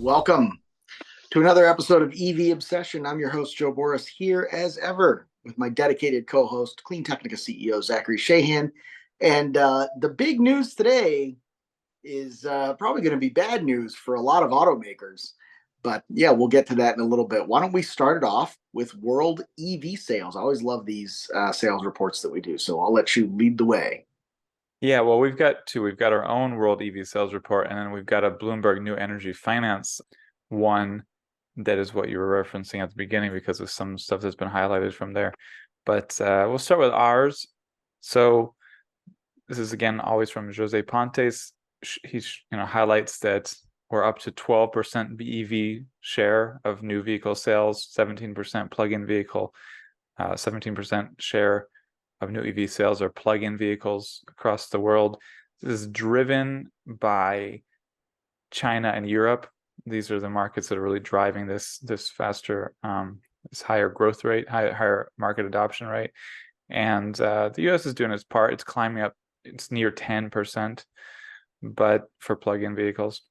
Welcome to another episode of EV Obsession. I'm your host, Joe Borras, here as ever with my dedicated co host, CleanTechnica CEO, Zachary Shahan. And the big news today is probably going to be bad news for a lot of automakers. But yeah, we'll get to that in a little bit. Why don't we start it off with world EV sales? I always love these sales reports that we do. So I'll let you lead the way. Yeah, well, we've got two. We've got our own World EV Sales Report, and then we've got a Bloomberg New Energy Finance one that is what you were referencing at the beginning because of some stuff that's been highlighted from there. But we'll start with ours. So this is again always from Jose Pontes. He highlights that we're up to 12% BEV share of new vehicle sales, 17% plug-in vehicle, 17% share of new EV sales are plug-in vehicles across the world. This is driven by China and Europe. These are the markets that are really driving this faster, this higher growth rate, higher market adoption rate. And the US is doing its part. It's climbing up. It's near 10%, but for plug-in vehicles.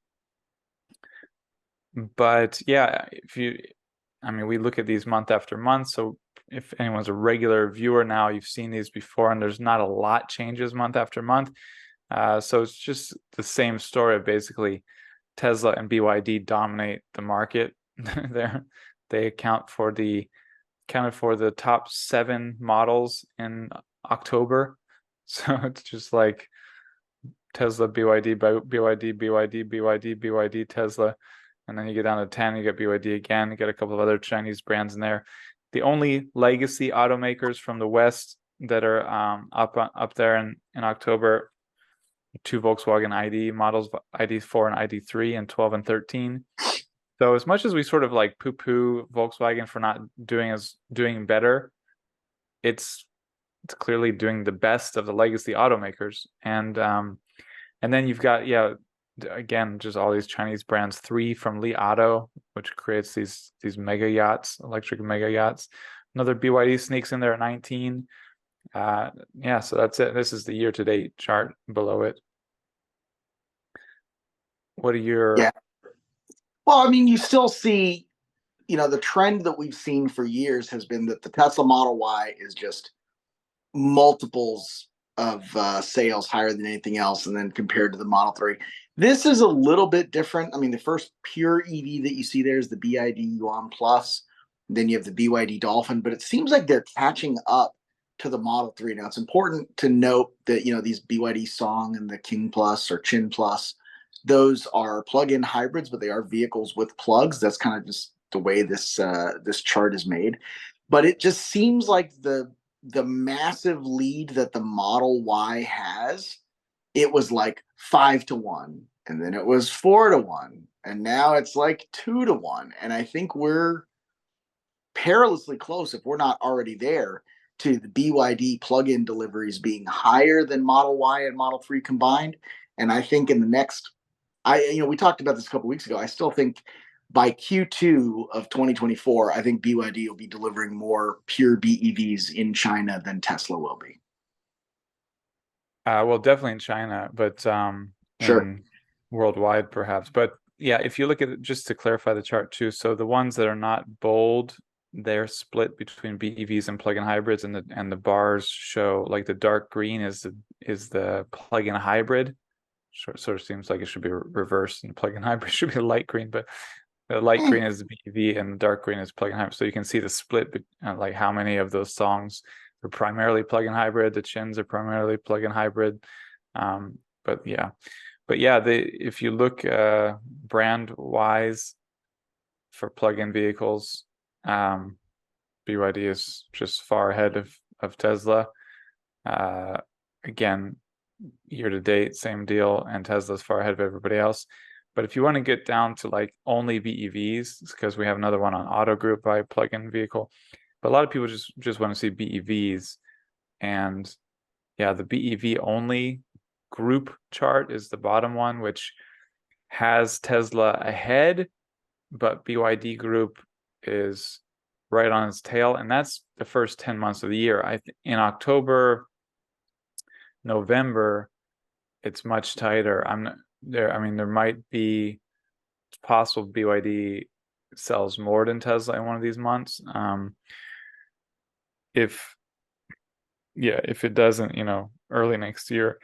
But yeah, we look at these month after month. So if anyone's a regular viewer now, you've seen these before, and there's not a lot changes month after month. So it's just the same story of basically Tesla and BYD dominate the market. They accounted for the top 7 models in October. So it's just like Tesla, BYD, BYD, BYD, BYD, BYD, Tesla. And then you get down to 10, you get BYD again, you get a couple of other Chinese brands in there. The only legacy automakers from the West that are up there in October, 2 Volkswagen ID models, ID4 and ID3 and 12 and 13. So as much as we sort of like poo-poo Volkswagen for not doing better, it's clearly doing the best of the legacy automakers. And then you've got, again, just all these Chinese brands. 3 from Li Auto, which creates these mega yachts, electric mega yachts. Another BYD sneaks in there at 19. So that's it. This is the year-to-date chart below it. What are your... Yeah. Well, I mean, you still see, the trend that we've seen for years has been that the Tesla Model Y is just multiples of sales higher than anything else, and then compared to the Model 3. This is a little bit different. I mean, the first pure EV that you see there is the BYD Yuan Plus. Then you have the BYD Dolphin, but it seems like they're catching up to the Model 3. Now, it's important to note that, these BYD Song and the King Plus or Chin Plus, those are plug-in hybrids, but they are vehicles with plugs. That's kind of just the way this chart is made. But it just seems like the massive lead that the Model Y has, it was like 5-1, and then it was 4-1, and now it's like 2-1. And I think we're perilously close, if we're not already there, to the BYD plug-in deliveries being higher than Model Y and Model 3 combined. And I think in the next, we talked about this a couple weeks ago. I still think by Q2 of 2024, I think BYD will be delivering more pure BEVs in China than Tesla will be. well, definitely in China, but Sure. in worldwide perhaps. But yeah, if you look at it, just to clarify the chart too, so the ones that are not bold, they're split between BEVs and plug-in hybrids, and the bars show, like, the dark green is the plug-in hybrid. Sort of seems like it should be reversed, and plug-in hybrid should be light green, but the light green is BEV and the dark green is plug-in hybrid. So you can see the split, like how many of those songs are primarily plug-in hybrid. The Chins are primarily plug-in hybrid. But yeah, if you look brand wise for plug-in vehicles, BYD is just far ahead of Tesla. Again, year to date, same deal, and Tesla's far ahead of everybody else. But if you want to get down to like only BEVs, because we have another one on Auto Group by plug-in vehicle, but a lot of people just want to see BEVs. And yeah, the BEV only group chart is the bottom one, which has Tesla ahead, but BYD Group is right on its tail, and that's the first 10 months of the year. In October, November, it's much tighter. There might be it's possible BYD sells more than Tesla in one of these months. If it doesn't, early next year,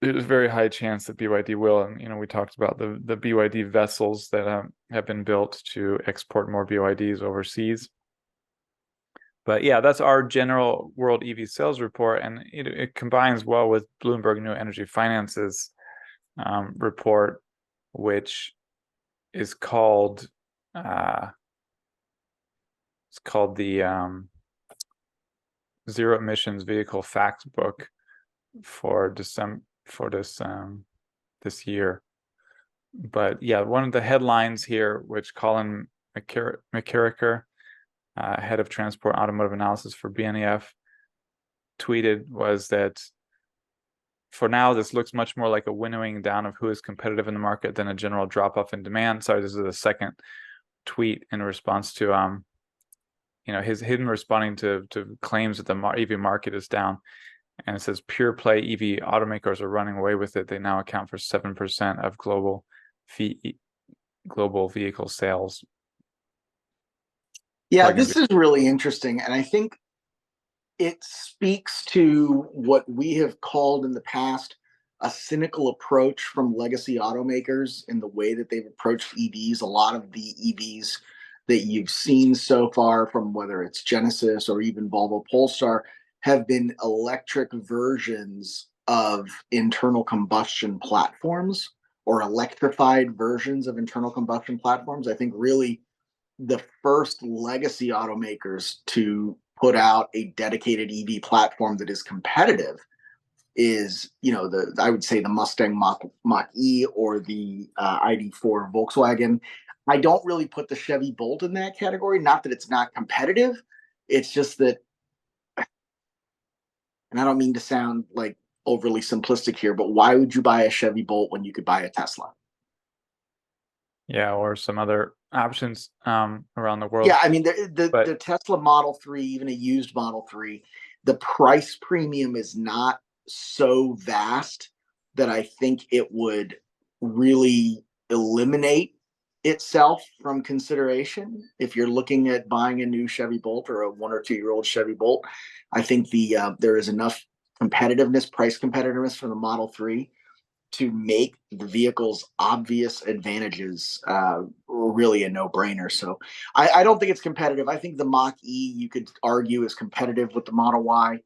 there's a very high chance that BYD will. And we talked about the BYD vessels that have been built to export more BYDs overseas. But yeah, that's our general world EV sales report, and it combines well with Bloomberg New Energy Finance's report, which is called the Zero Emissions Vehicle Fact Book for December this year. But yeah, one of the headlines here, which Colin McCarricker, head of transport automotive analysis for BNEF, tweeted, was that for now, this looks much more like a winnowing down of who is competitive in the market than a general drop off in demand. Sorry, this is the second tweet in response to him responding to claims that the EV market is down. And it says pure play EV automakers are running away with it. They now account for 7% of global vehicle sales. Yeah, this is really interesting. And I think it speaks to what we have called in the past a cynical approach from legacy automakers in the way that they've approached EVs. A lot of the EVs that you've seen so far, from whether it's Genesis or even Volvo Polestar, have been electric versions of internal combustion platforms, or electrified versions of internal combustion platforms. I think really the first legacy automakers to put out a dedicated EV platform that is competitive is, I would say the Mustang Mach-E or the ID4 Volkswagen. I don't really put the Chevy Bolt in that category. Not that it's not competitive. It's just that, and I don't mean to sound like overly simplistic here, but why would you buy a Chevy Bolt when you could buy a Tesla? Yeah, or some other options around the world. Yeah, I mean, the Tesla Model 3, even a used Model 3, the price premium is not so vast that I think it would really eliminate itself from consideration. If you're looking at buying a new Chevy Bolt or a 1 or 2-year-old Chevy Bolt, I think there is enough price competitiveness for the Model 3 to make the vehicle's obvious advantages really a no-brainer. So I don't think it's competitive. I think the Mach-E, you could argue, is competitive with the Model Y.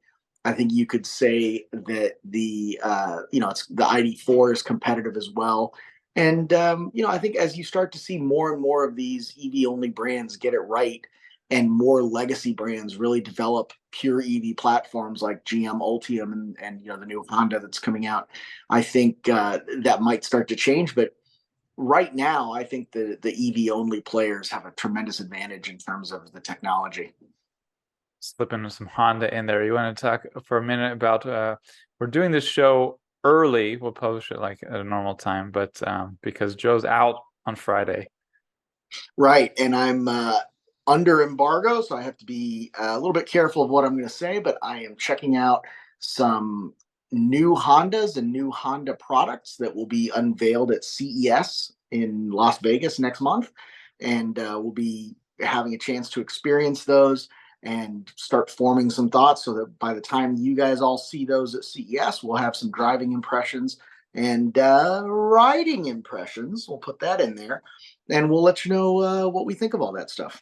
I think you could say that the ID4 is competitive as well. And I think as you start to see more and more of these EV-only brands get it right, and more legacy brands really develop pure EV platforms like GM Ultium and the new Honda that's coming out, I think that might start to change. But right now, I think the EV only players have a tremendous advantage in terms of the technology. Slipping some Honda in there. You want to talk for a minute about we're doing this show early. We'll publish it like at a normal time, but because Joe's out on Friday. Right, and I'm under embargo, so I have to be a little bit careful of what I'm going to say, but I am checking out some new Hondas and new Honda products that will be unveiled at CES in Las Vegas next month. And we'll be having a chance to experience those and start forming some thoughts, so that by the time you guys all see those at CES, we'll have some driving impressions and riding impressions. We'll put that in there, and we'll let you know what we think of all that stuff.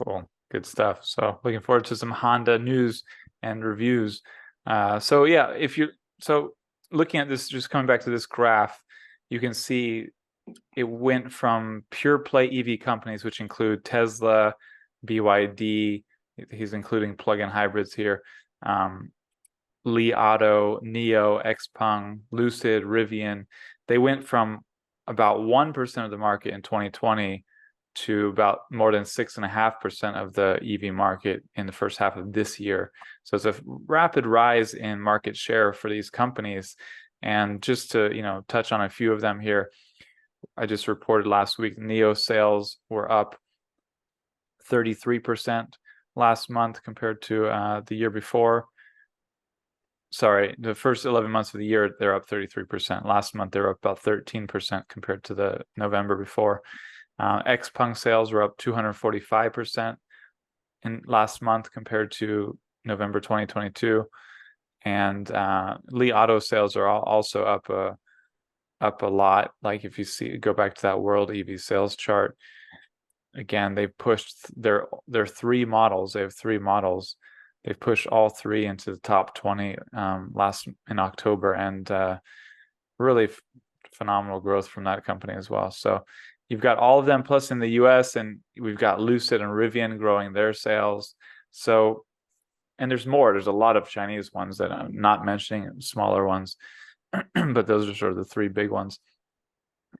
Cool. Good stuff. So looking forward to some Honda news and reviews. So looking at this, just coming back to this graph, you can see it went from pure play EV companies, which include Tesla, BYD, he's including plug-in hybrids here, Li Auto, NIO, XPeng, Lucid, Rivian. They went from about 1% of the market in 2020 to about more than 6.5% of the EV market in the first half of this year. So it's a rapid rise in market share for these companies. And just to touch on a few of them here, I just reported last week NIO sales were up 33% last month compared to the year before. sorry, the first 11 months of the year, they're up 33%. Last month, they were up about 13% compared to the November before. Xpeng sales were up 245% in last month compared to November 2022. And Li Auto sales are also up a lot. Like if you go back to that world EV sales chart, again, they pushed their 3 models. They have 3 models. They've pushed all 3 into the top 20 in October, and really phenomenal growth from that company as well. So you've got all of them, plus in the US, and we've got Lucid and Rivian growing their sales. So, and there's more. There's a lot of Chinese ones that I'm not mentioning, smaller ones, but those are sort of the 3 big ones.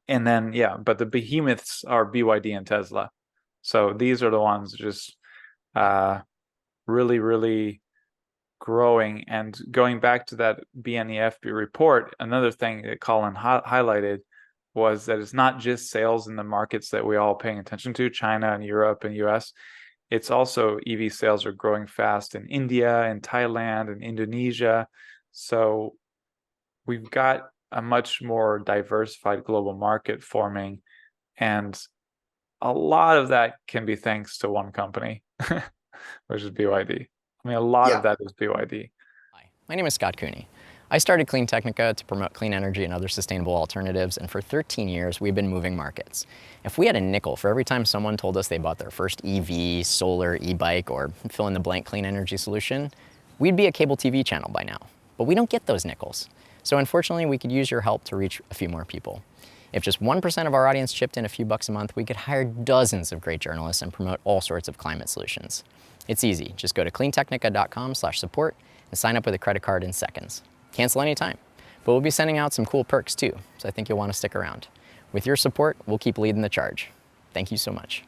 And then, yeah, but the behemoths are BYD and Tesla. So these are the ones just really, really growing. And going back to that BNEF report, another thing that Colin highlighted was that it's not just sales in the markets that we all paying attention to, China and Europe and US. It's also EV sales are growing fast in India and Thailand and Indonesia. So we've got a much more diversified global market forming, and a lot of that can be thanks to one company, which is BYD. I mean, a lot of that is BYD. Hi, my name is Scott Cooney. I started CleanTechnica to promote clean energy and other sustainable alternatives, and for 13 years, we've been moving markets. If we had a nickel for every time someone told us they bought their first EV, solar, e-bike, or fill in the blank clean energy solution, we'd be a cable TV channel by now. But we don't get those nickels. So unfortunately, we could use your help to reach a few more people. If just 1% of our audience chipped in a few bucks a month, we could hire dozens of great journalists and promote all sorts of climate solutions. It's easy. Just go to cleantechnica.com/support and sign up with a credit card in seconds. Cancel anytime. But we'll be sending out some cool perks too, so I think you'll want to stick around. With your support, we'll keep leading the charge. Thank you so much.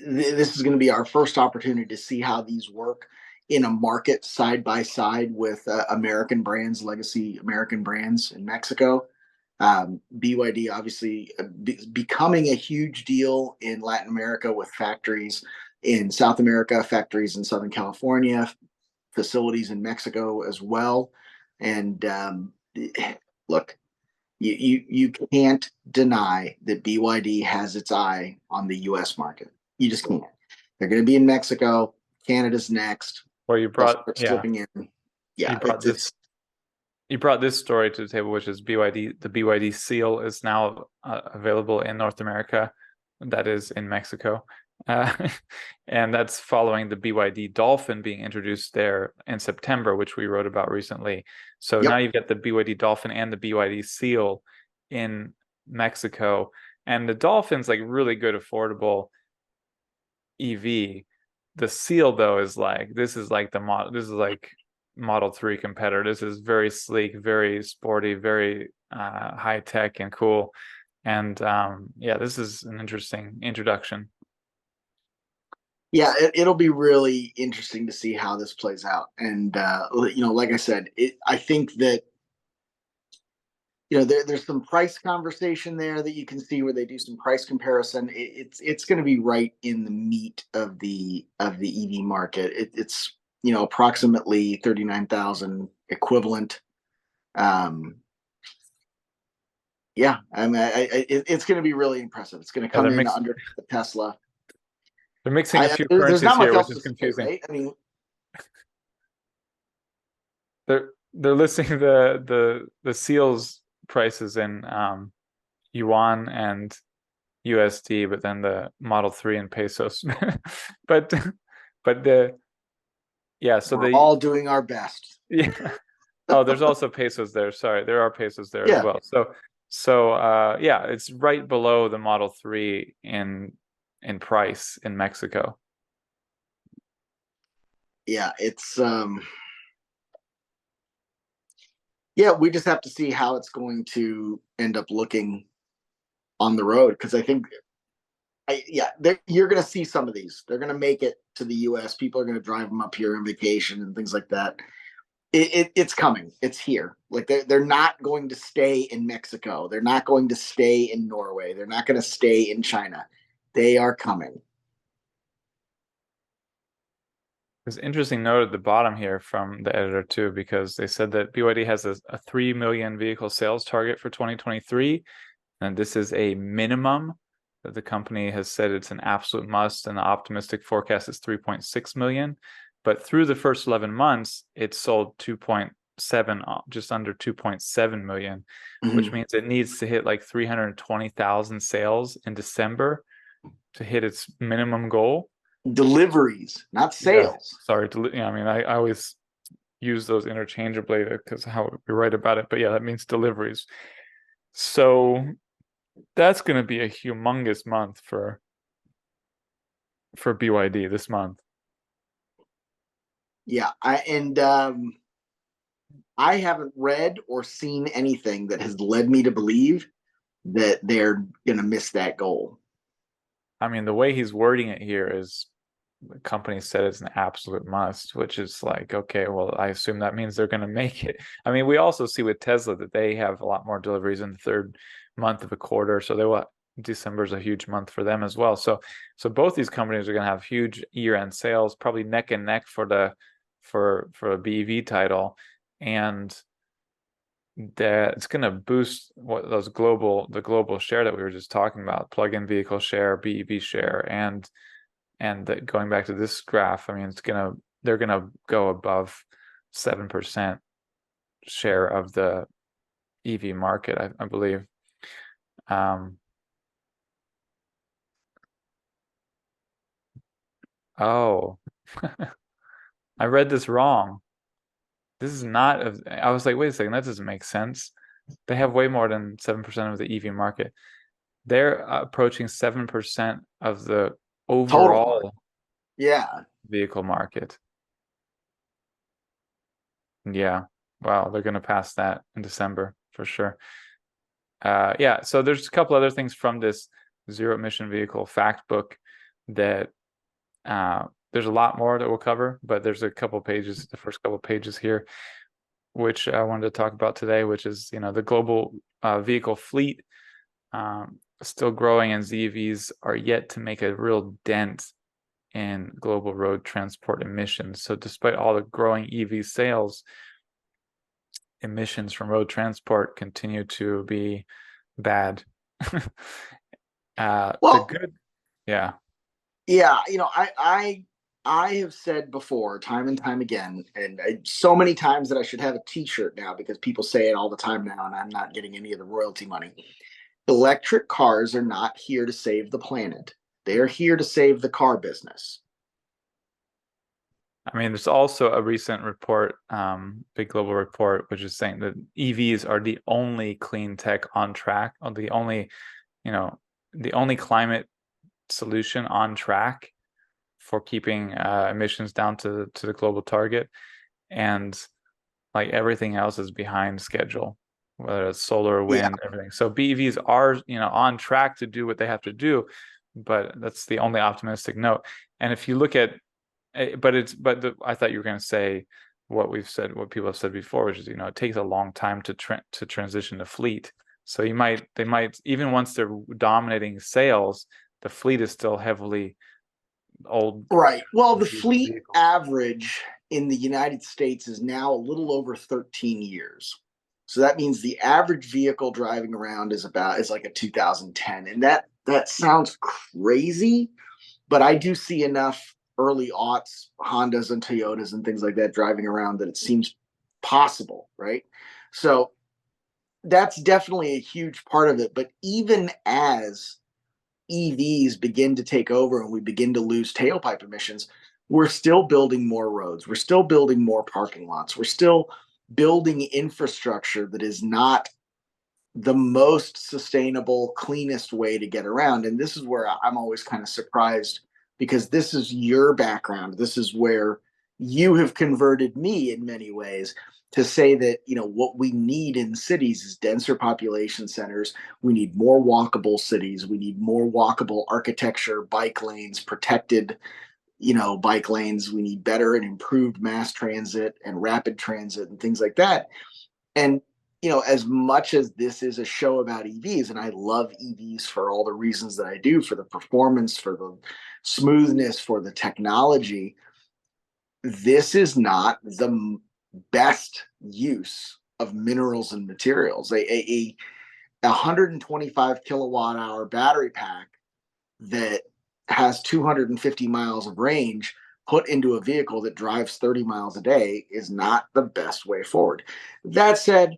This is going to be our first opportunity to see how these work in a market side by side with American brands, legacy American brands in Mexico. BYD obviously becoming a huge deal in Latin America with factories in South America, factories in Southern California, facilities in Mexico as well. And look, you can't deny that BYD has its eye on the U.S. market. You just can't. They're going to be in Mexico. Canada's next. Well, you brought slipping in. Yeah, you brought this story to the table, which is BYD. The BYD Seal is now available in North America. That is in Mexico. And that's following the BYD Dolphin being introduced there in September, which we wrote about recently. So now you've got the BYD Dolphin and the BYD Seal in Mexico. And the Dolphin's like really good, affordable EV. The Seal, though, is like, this is like Model 3 competitor. This is very sleek, very sporty, very high tech and cool. And this is an interesting introduction. Yeah, it'll be really interesting to see how this plays out. And like I said, I think that there's some price conversation there that you can see where they do some price comparison. It's going to be right in the meat of the EV market. It's approximately 39,000 equivalent. I mean, it's going to be really impressive. It's going to come in under the Tesla. They're mixing a few currencies here, which is confusing. Right? I mean, they're listing the Seal's prices in yuan and USD, but then the Model 3 in pesos. but we're all doing our best. Yeah. Oh, there's also pesos there. Sorry, there are pesos there as well. So it's right below the Model 3 in price in Mexico. Yeah, it's we just have to see how it's going to end up looking on the road, because I think you're going to see some of these. They're going to make it to the US. People are going to drive them up here on vacation and things like that. It's coming. It's here. Like they're not going to stay in Mexico. They're not going to stay in Norway. They're not going to stay in China. They are coming. There's an interesting note at the bottom here from the editor too, because they said that BYD has a 3 million vehicle sales target for 2023, and this is a minimum. That the company has said it's an absolute must, and the optimistic forecast is 3.6 million. But through the first 11 months, it sold 2.7, just under 2.7 million, which means it needs to hit like 320,000 sales in December to hit its minimum goal. Deliveries, not sales. Yeah, sorry, I mean, I always use those interchangeably because how we write about it, but yeah, that means deliveries. So that's going to be a humongous month for BYD this month. Yeah, I haven't read or seen anything that has led me to believe that they're going to miss that goal. I mean, the way he's wording it here is the company said it's an absolute must, which is like, okay, well, I assume that means they're going to make it. I mean, we also see with Tesla that they have a lot more deliveries in the third month of a quarter. So they will, December is a huge month for them as well. So both these companies are going to have huge year-end sales, probably neck and neck for a BEV title, and that it's going to boost what the global share that we were just talking about, plug-in vehicle share, BEV share, and going back to this graph, I mean, they're gonna go above 7% share of the EV market, I believe. Oh, I read this wrong. This is not. I was like, wait a second, that doesn't make sense. They have way more than 7% of the EV market. They're approaching 7% of the overall Total. Yeah. vehicle market. Yeah. Wow, they're going to pass that in December for sure. Yeah, so there's a couple other things from this zero emission vehicle fact book that there's a lot more that we'll cover, but there's a couple pages, the first couple pages here, which I wanted to talk about today, which is, the global vehicle fleet still growing, and ZEVs are yet to make a real dent in global road transport emissions. So despite all the growing EV sales, emissions from road transport continue to be bad. Well, yeah. I have said before, time and time again, and so many times that I should have a T-shirt now because people say it all the time now, and I'm not getting any of the royalty money. Electric cars are not here to save the planet. They are here to save the car business. I mean, there's also a recent report, big global report, which is saying that EVs are the only clean tech on track, or the only climate solution on track for keeping emissions down to the global target, and like everything else is behind schedule, whether it's solar or wind, everything. So BEVs are on track to do what they have to do, but that's the only optimistic note. And if you look at I thought you were going to say what people have said before, which is it takes a long time to transition the fleet. So they might even once they're dominating sales, the fleet is still heavily old. Right. Well, the fleet average in the United States is now a little over 13 years. So that means the average vehicle driving around is like a 2010, and that sounds crazy, but I do see enough early aughts Hondas and Toyotas and things like that driving around that it seems possible, right? So that's definitely a huge part of it. But even as EVs begin to take over and we begin to lose tailpipe emissions, we're still building more roads. We're still building more parking lots. We're still building infrastructure that is not the most sustainable, cleanest way to get around. And this is where I'm always kind of surprised, because this is your background. This is where you have converted me in many ways to say that, what we need in cities is denser population centers. We need more walkable cities. We need more walkable architecture, bike lanes, protected, bike lanes. We need better and improved mass transit and rapid transit and things like that. And as much as this is a show about EVs, and I love EVs for all the reasons that I do, for the performance, for the smoothness, for the technology, this is not the best use of minerals and materials. A 125 kilowatt hour battery pack that has 250 miles of range put into a vehicle that drives 30 miles a day is not the best way forward. That said,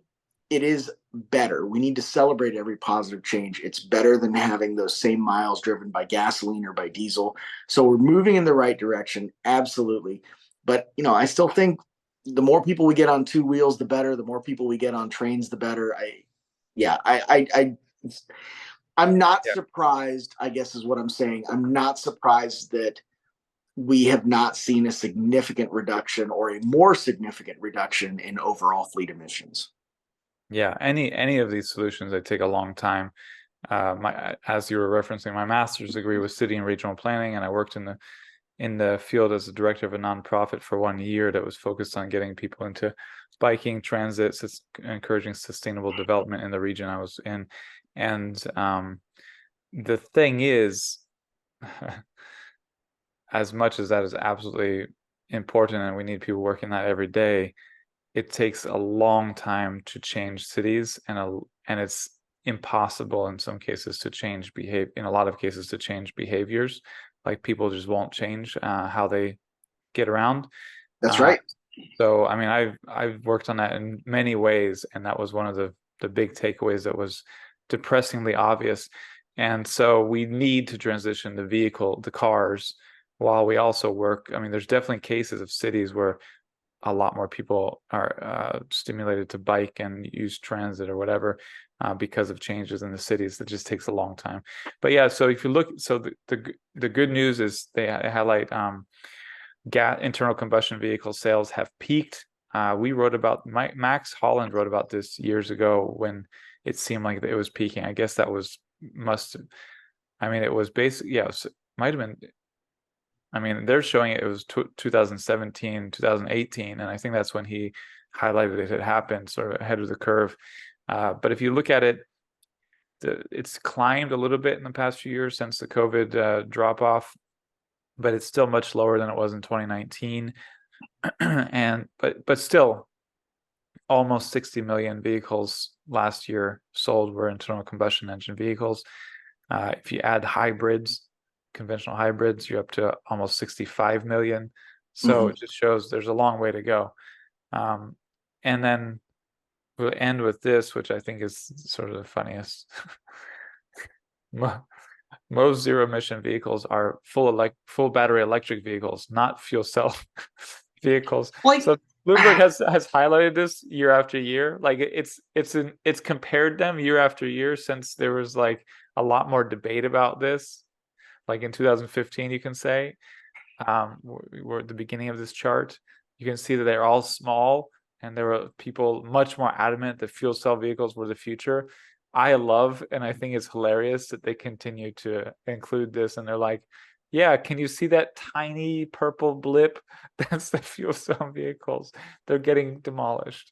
it is better. We need to celebrate every positive change. It's better than having those same miles driven by gasoline or by diesel. So we're moving in the right direction, absolutely. But I still think the more people we get on two wheels, the better. The more people we get on trains, the better. I'm not surprised, I guess is what I'm saying. I'm not surprised that we have not seen a significant reduction or a more significant reduction in overall fleet emissions. Yeah, any of these solutions, they take a long time. As you were referencing, my master's degree was city and regional planning, and I worked in the field as a director of a nonprofit for 1 year that was focused on getting people into biking, transit, encouraging sustainable development in the region I was in. And the thing is, as much as that is absolutely important and we need people working that every day, it takes a long time to change cities, and it's impossible in some cases to change in a lot of cases to change behaviors. Like, people just won't change how they get around. That's right. So I mean, I've worked on that in many ways, and that was one of the big takeaways that was depressingly obvious. And so we need to transition the cars, while we also work. I mean, there's definitely cases of cities where a lot more people are stimulated to bike and use transit or whatever because of changes in the cities. That just takes a long time. But yeah, so if you look, so the good news is they highlight internal combustion vehicle sales have peaked. We wrote about, Max Holland wrote about this years ago when it seemed like it was peaking. I guess that was it was basically, it might have been. I mean, they're showing it was 2017, 2018, and I think that's when he highlighted it had happened, sort of ahead of the curve. But if you look at it, it's climbed a little bit in the past few years since the COVID drop off, but it's still much lower than it was in 2019. But still, almost 60 million vehicles last year sold were internal combustion engine vehicles. If you add conventional hybrids, you're up to almost 65 million. So It just shows there's a long way to go. And then we'll end with this, which I think is sort of the funniest. Most zero emission vehicles are full battery electric vehicles, not fuel cell vehicles. So Bloomberg has highlighted this year after year. Like, it's compared them year after year since there was like a lot more debate about this. Like in 2015, you can say, we're at the beginning of this chart. You can see that they're all small, and there were people much more adamant that fuel cell vehicles were the future. I love, and I think it's hilarious that they continue to include this, and they're like, yeah, can you see that tiny purple blip? That's the fuel cell vehicles. They're getting demolished.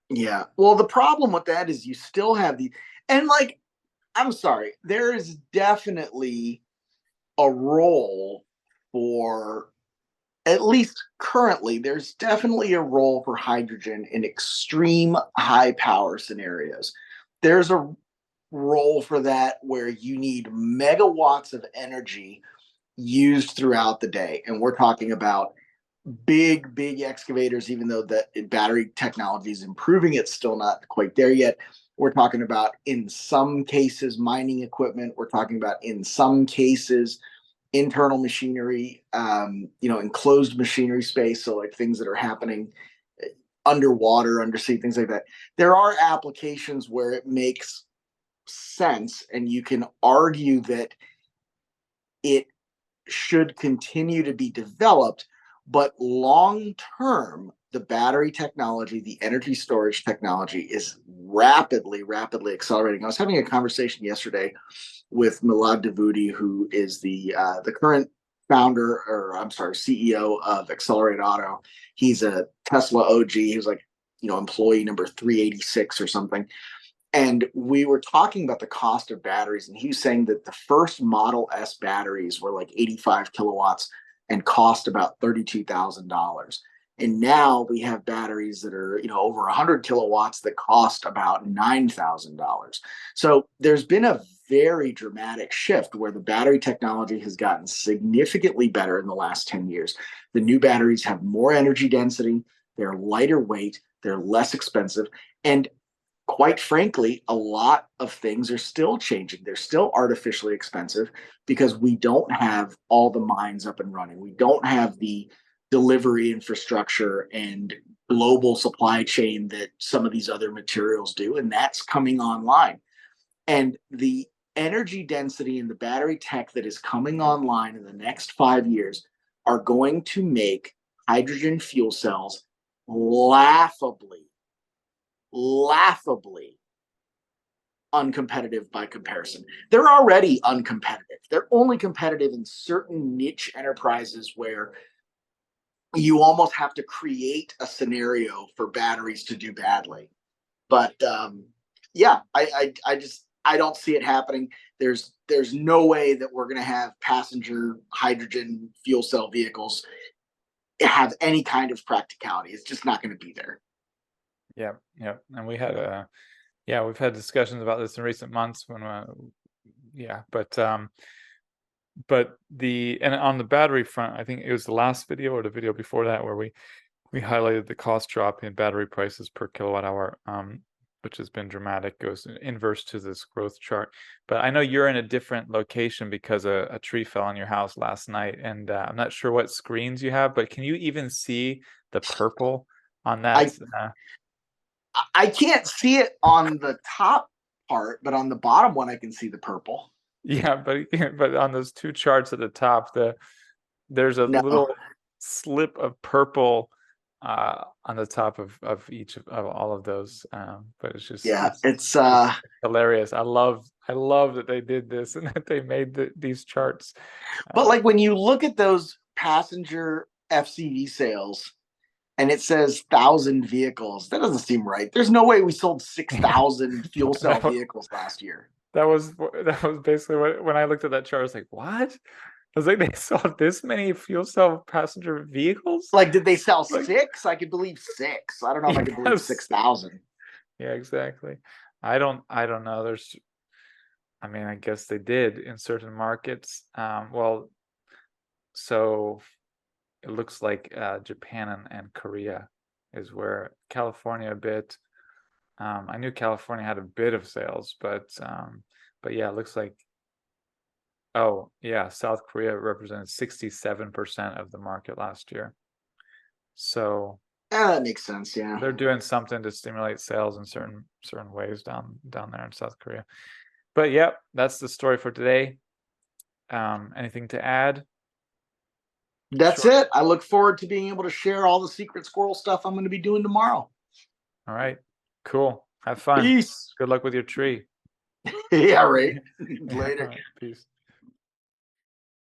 Yeah. Well, the problem with that is you still have I'm sorry, there is definitely a role for, at least currently, there's definitely a role for hydrogen in extreme high power scenarios. There's a role for that where you need megawatts of energy used throughout the day. And we're talking about big excavators, even though the battery technology is improving, it's still not quite there yet. We're talking about, in some cases, mining equipment. We're talking about, in some cases, internal machinery, enclosed machinery space. So like things that are happening underwater, undersea, things like that. There are applications where it makes sense, and you can argue that it should continue to be developed. But long term, the battery technology, the energy storage technology is rapidly accelerating. I was having a conversation yesterday with Milad Davuti, who is the current founder, or I'm sorry, CEO of Accelerate Auto. He's a Tesla OG. He was like, employee number 386 or something. And we were talking about the cost of batteries, and he was saying that the first Model S batteries were like 85 kilowatts and cost about $32,000. And now we have batteries that are, over 100 kilowatts that cost about $9,000. So there's been a very dramatic shift where the battery technology has gotten significantly better in the last 10 years. The new batteries have more energy density, they're lighter weight, they're less expensive, and quite frankly, a lot of things are still changing. They're still artificially expensive because we don't have all the mines up and running. We don't have the delivery infrastructure and global supply chain that some of these other materials do, and that's coming online. And the energy density and the battery tech that is coming online in the next 5 years are going to make hydrogen fuel cells laughably uncompetitive by comparison. They're already uncompetitive. They're only competitive in certain niche enterprises where you almost have to create a scenario for batteries to do badly. But yeah, I don't see it happening. There's no way that we're going to have passenger hydrogen fuel cell vehicles have any kind of practicality. It's just not going to be there. Yeah, and we had we've had discussions about this in recent months when but on the battery front, I think it was the last video or the video before that where we highlighted the cost drop in battery prices per kilowatt hour, which has been dramatic, goes inverse to this growth chart. But I know you're in a different location because a tree fell on your house last night, and I'm not sure what screens you have, but can you even see the purple on that? I can't see it on the top part, but on the bottom one, I can see the purple. Yeah, but on those two charts at the top, there's a little slip of purple on the top of each of all of those. But it's just it's hilarious. I love that they did this and that they made these charts. But like when you look at those passenger FCV sales, and it says 1,000 vehicles, that doesn't seem right. There's no way we sold 6,000 fuel cell vehicles last year. That was basically when I looked at that chart, I was like, what? I was like, they sold this many fuel cell passenger vehicles? Like, did they sell 6? I could believe 6. I don't know if I could believe 6,000. Yeah, exactly. I don't know. I guess they did in certain markets. So it looks like Japan and Korea is where California a bit. I knew California had a bit of sales, but yeah, it looks like, South Korea represented 67% of the market last year. So that makes sense. Yeah, they're doing something to stimulate sales in certain ways down there in South Korea. But yeah, that's the story for today. Anything to add? That's it. I look forward to being able to share all the secret squirrel stuff I'm going to be doing tomorrow. All right, cool. Have fun. Peace. Good luck with your tree. Yeah, right. Later. Peace.